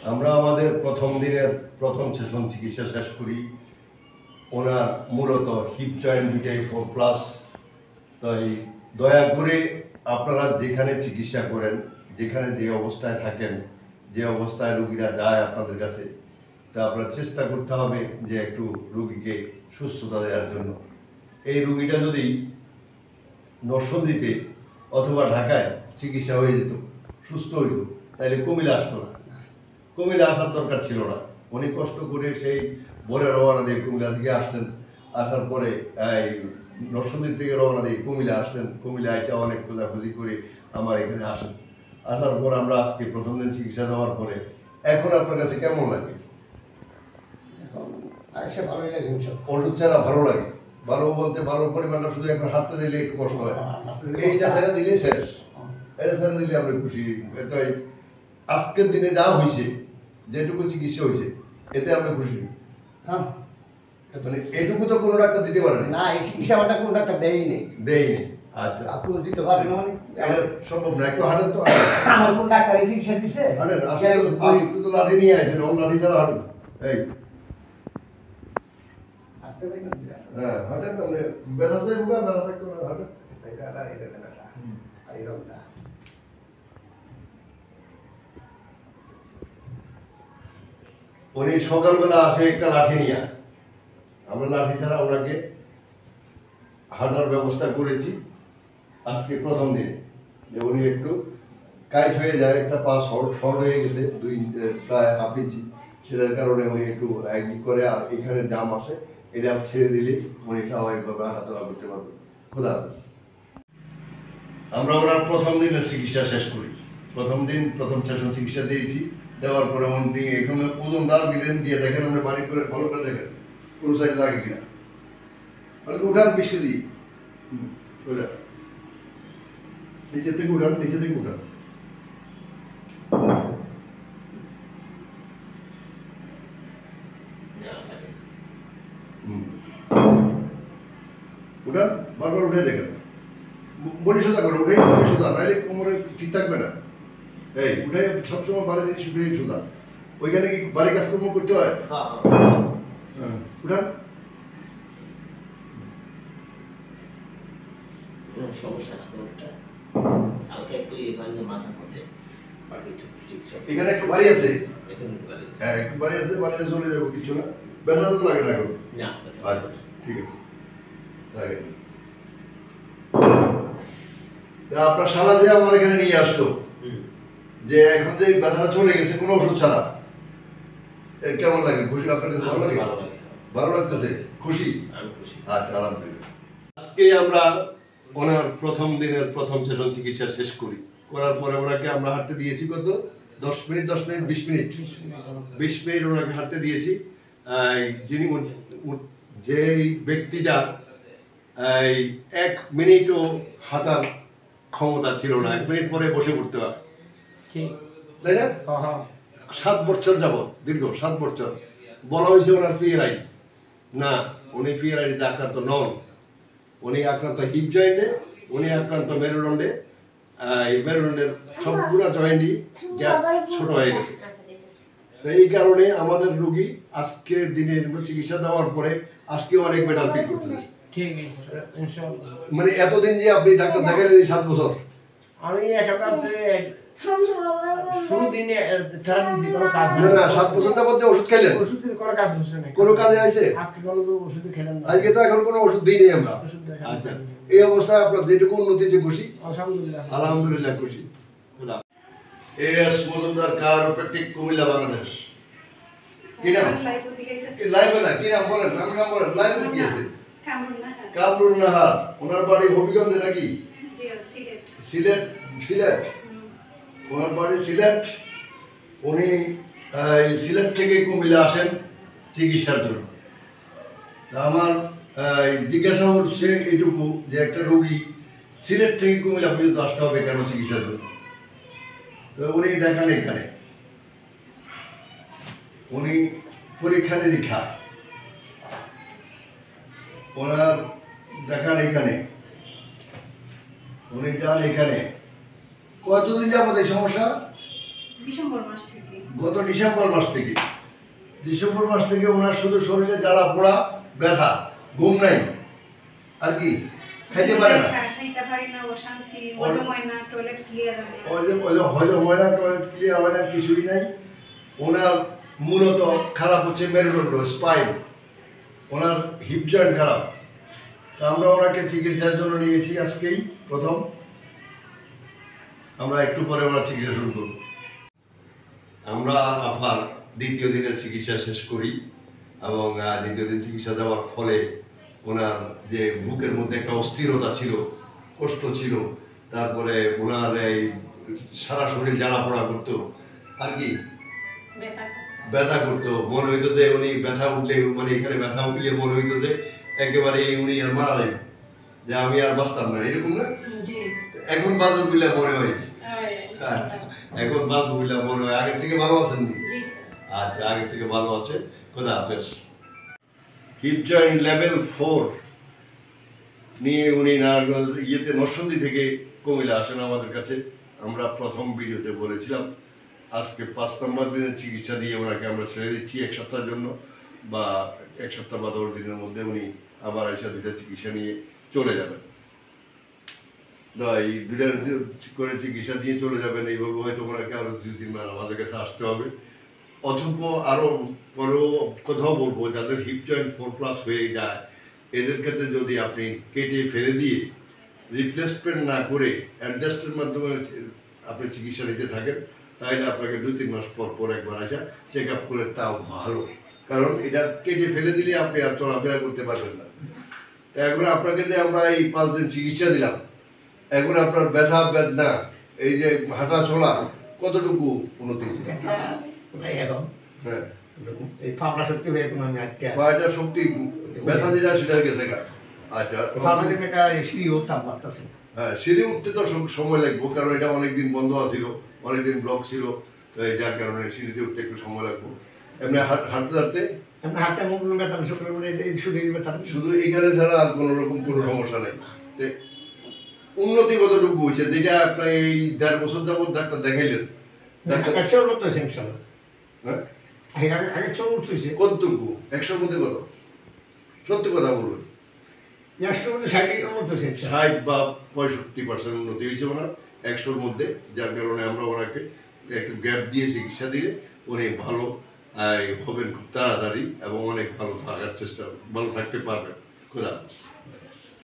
আমরা আমাদের প্রথম দিনের প্রথম সেশন চিকিৎসা শেষ করি। ওনার মূলত হিপ জয়েন্ট দুইটাই 4+। তাই দয়া করে আপনারা যেখানে চিকিৎসা করেন, যেখানে যে অবস্থায় থাকেন, যে অবস্থায় রুগীরা যায় আপনাদের কাছে, তা আপনার চেষ্টা করতে হবে যে একটু রুগীকে সুস্থতা দেওয়ার জন্য। এই রুগীটা যদি নরসিংদীতে অথবা ঢাকায় চিকিৎসা হয়ে যেত, সুস্থ হইত, তাহলে কুমিল্লা আসতো না। কুমিল্লা আসার দরকার ছিল না। উনি কষ্ট করে সেই ভোরে রওনা দিয়ে কুমিল্লা থেকে আসছেন। আসার পরে এই নরসিংদী থেকে রওনা দিয়ে কুমিল্লা আসলেন। কুমিল্লা এসে অনেক খোঁজাখুঁজি করে আমার এখানে আসেন। আসার পর আমরা আজকে প্রথম দিন চিকিৎসা দেওয়ার পরে এখন আপনার কাছে কেমন লাগে? ভালোই লাগে। ওষুধ ছাড়া ভালো লাগে? ভালো বলতে ভালো পরিমাণটা শুধু এখন হাঁটতে দিলে একটু কষ্ট হয়। এইটা ছেড়ে দিলে শেষ। এটা ছেড়ে দিলে আমরা খুশি। তাই আজকের দিনে যা হয়েছে, যেটুকু চিকিৎসা হয়েছে, এতে আমরা খুশি। হ্যাঁ, মানে এটুকু তো কোনো ডাক্তার দিতে পারেনি। না, এই চিকিৎসাটা কোনো ডাক্তার দেয়নি। আচ্ছা, আপনি দিতে পারেন মানে এটা সম্ভব না। একটু হাঁটেন তো। আমার কোন ডাক্তার এই চিকিৎসা দিচ্ছে? হাঁটেন, আপনি তো লাঠি নিয়ে আসেন, ওর লাঠি ছাড়া হাঁটেন। এই হ্যাঁ, হাঁটেন। মানে ব্যথা তো ব্যথা থাকতে পারে, হাঁটেন। উনি সকালবেলা আসে একটা লাঠি নিয়ে। আমরা লাঠি ছাড়া ওনাকে হাঁটার ব্যবস্থা করেছি আজকে প্রথম দিনে। যে উনি একটু কাইট হয়ে যায়, একটা পা শর্ট হয়ে গেছে প্রায় হাফ ইঞ্চি। সেটার কারণে উনি একটু ই করে, আর এখানে জাম আছে, এটা ছেড়ে দিলে উনি স্বাভাবিকভাবে হাঁটাচলা করতে পারবে। খোদা হাফেজ। আমরা ওনার প্রথম দিনের চিকিৎসা শেষ করি। প্রথম দিন প্রথম সেশন চিকিৎসা দিয়েছি। দেওয়ার পরে উনি এখানে ওজনটা দিলেন, দিয়ে দেখেন আমরা বাড়ি করে ফলো করে দেখেন কোনো সাইড লাগে কিনা। উঠান 20 কেজি, নিচে থেকে উঠান, নিচে থেকে উঠান। উঠান, বারবার উঠে দেখেন। বডি সোজা করো, উঠে বডি সোজা, নাইলে কোমরে ঠিক থাকবে না। এই উঠে সবসময় বাড়ি জিনিস উঠে সোজা। ওইখানে কি বাড়ি কাজকর্ম করতে হয়? উঠান। এখানে একটু বাড়ি আছে, হ্যাঁ একটু বাড়ি আছে, বাড়িতে চলে যাবো, কিছু না। ব্যথা তো লাগে না এখন? আচ্ছা, ঠিক আছে, লাগে। আপনার শালা যে আমার এখানে নিয়ে আসলো, যে এখন যে ব্যথাটা চলে গেছে কোনো ওষুধ ছাড়া, এর কেমন লাগে? খুশি? আপনার কাছে ভালো লাগে? ভালো লাগতেছে? খুশি? আচ্ছা, আলহামদুলিল্লাহ। আজকে আমরা ওনার প্রথম দিনের প্রথম সেশন চিকিৎসা শেষ করি। করার পরে ওনাকে আমরা হাঁটতে দিয়েছি কত? 10 মিনিট 20 মিনিট ওনাকে হাঁটতে দিয়েছি। যিনি যেই ব্যক্তিটা 1 মিনিটও হাঁটার ক্ষমতা ছিল না, 1 মিনিট পরে বসে পড়তে হয়, তাই না? 7 বছর যাবত, দীর্ঘ 7 বছর। বলা হয়েছে ওনার পিএলআই না, উনি পিএলআইতে আক্রান্ত নন। উনি আক্রান্ত হিপ জয়েন্টে, উনি আক্রান্ত মেরুদণ্ডে। এই মেরুদণ্ডের সবগুলো জয়েন্টই গ্যাপ ছোট হয়ে গেছে। এই কারণে আমাদের রোগী আজকে দিনে চিকিৎসা দেওয়ার পরে আজকে অনেক বেটার ফিল করতেছে। মানে এতদিন যে আপনি ডাক্তার দেখালেন 7 বছর, আমি শুরু দিনে কোনো কাজ না না 7 বছর যাবত যে ওষুধ খেলেন, কোনো কাজ হচ্ছে না, কোনো কাজে আইছে? আজকে ওষুধ খেলেন না, আজকে তো এখন কোনো ওষুধ দিইনি আমরা। আচ্ছা, এই অবস্থায় আপনার যেটুকু উন্নতি যে খুশি? আলহামদুলিল্লাহ খুশি। এস মজুমদার চিরোপ্র্যাকটিক, কুমিল্লা, বাংলাদেশ। কি নাম? লাইভে না, কি নাম বলেন? নাম বলেন। লাইভে কি আছে? কামরুন নাহার। ওনার বাড়ি হবিগঞ্জে নাকি? সিলেট। ওনার বাড়ি সিলেট। উনি সিলেট থেকে কুমিল্লা আসেন চিকিৎসার জন্য। আমার জিজ্ঞাসা হচ্ছে এইটুকু, যে একটা রোগী সিলেট থেকে কুমিল্লা পর্যন্ত আসতে হবে কেন চিকিৎসার জন্য? তো উনি দেখান এখানে, উনি পরীক্ষা নিরীক্ষা ওনার দেখান এখানে, উনি যান এখানে। কতদিন যাবত এই সমস্যা? ডিসেম্বর মাস থেকে। গত ডিসেম্বর মাস থেকে ওনার শুধু শরীরে জ্বালা পোড়া, ব্যথা, ঘুম নাই, আর কি খাইতে পারে না, খাইতে পারি না, অশান্তি, হজম হয় না, টয়লেট ক্লিয়ার হয় না, হজম হয় না, টয়লেট ক্লিয়ার হয় না, কিছুই নাই। ওনার মূলত খারাপ হচ্ছে মেরুদণ্ড, স্পাইন, ওনার হিপ জয়েন্ট খারাপ। তা আমরা ওনাকে চিকিৎসার জন্য নিয়েছি আজকেই প্রথম। আমরা একটু পরে ওনার চিকিৎসা শুরু করব। আমরা আবার দ্বিতীয় দিনের চিকিৎসা শেষ করি এবং দ্বিতীয় দিন চিকিৎসা দেওয়ার ফলে ওনার যে বুকের মধ্যে একটা অস্থিরতা ছিল, কষ্ট ছিল, তারপরে ওনার এই সারা শরীর জ্বালা পোড়া করতো, আর কি ব্যথা করতো, মনে হইতো যে উনি ব্যথা উঠলে, মানে এখানে ব্যথা উঠলে মনে হইতো যে একেবারে উনি আর মারা যাবেন, যে আমি আর বাঁচতাম না, এরকম না? এখন বাদুর বিলা মনে হয়, এখন বাদুর বিলা মনে হয়। আগের থেকে ভালো আছেন? আচ্ছা, আগের থেকে ভালো আছে। খোদা হাফেজ। হিপ জয়েন্ট লেভেল 4 নিয়ে উনি নরসিংদী থেকে কুমিল্লা আসেন আমাদের কাছে। আমরা প্রথম ভিডিওতে বলেছিলাম আজকে 5 নম্বর দিনের চিকিৎসা দিয়ে ওনাকে আমরা ছেড়ে দিচ্ছি 1 সপ্তাহের জন্য, বা 1 সপ্তাহ বা 10 দিনের মধ্যে উনি আবার এসে 2টা চিকিৎসা নিয়ে চলে যাবেন। এই 2টা করে চিকিৎসা দিয়ে চলে যাবেন। এইভাবে হয়তো ওনাকে আরও 2-3 মাস আমাদের কাছে আসতে হবে। অথবা আরও পরেও কোথাও বলবো, যাদের হিপ জয়েন্ট 4+ হয়ে যায়, এদের ক্ষেত্রে যদি আপনি কেটে ফেলে দিয়ে রিপ্লেসমেন্ট না করে অ্যাডজাস্টের মাধ্যমে আপনি চিকিৎসা নিতে থাকেন, তাহলে আপনাকে 2-3 মাস পর একবার আসা চেক আপ করে, তাও ভালো। কারণ এটা কেটে ফেলে দিলে আপনি আর চলাফেরা করতে পারবেন না। তো এখন আপনাকে যে আমরা এই 5 দিন চিকিৎসা দিলাম, এখন আপনার ব্যথা বেদনা, এই যে হাঁটা চলা, কতটুকু উন্নতি হয়েছে? হ্যাঁ, এই পাবনা শক্তি হয়ে কোনো আমি আটকে পায়টা শক্তি, ব্যথা যেটা সেটা গেছে গা। আচ্ছা, পাবনা থেকে একটা সিঁড়ি উঠতাম পারতেছে। হ্যাঁ, সিঁড়ি উঠতে তো সময় লাগবে, কারণ এটা অনেকদিন বন্ধ আছিল, অনেকদিন ব্লক ছিল, তো যার কারণে সিঁড়িতে উঠতে একটু সময় লাগবে। এমনি হাঁটতে হাঁটতে হাতে মুখ ব্যথা, শুক্রের মধ্যে ব্যথা, শুধু এখানে ছাড়া আর কোনো রকম কোনো সমস্যা নেই। উন্নতি কতটুকু হয়েছে, যেটা আপনার এই 1.5 বছর যাবত ডাক্তার দেখাইলেন? কতটুকু? 100-র মধ্যে কত? সত্যি কথা বলবেন। 60 বা 65% উন্নতি হয়েছে ওনার 100-র মধ্যে, যার কারণে আমরা ওনাকে একটু গ্যাপ দিয়ে চিকিৎসা দিলে উনি ভালো হবেন খুব তাড়াতাড়ি এবং অনেক ভালো থাকার চেষ্টা, ভালো থাকতে পারবেন। খোদা হাফেজ।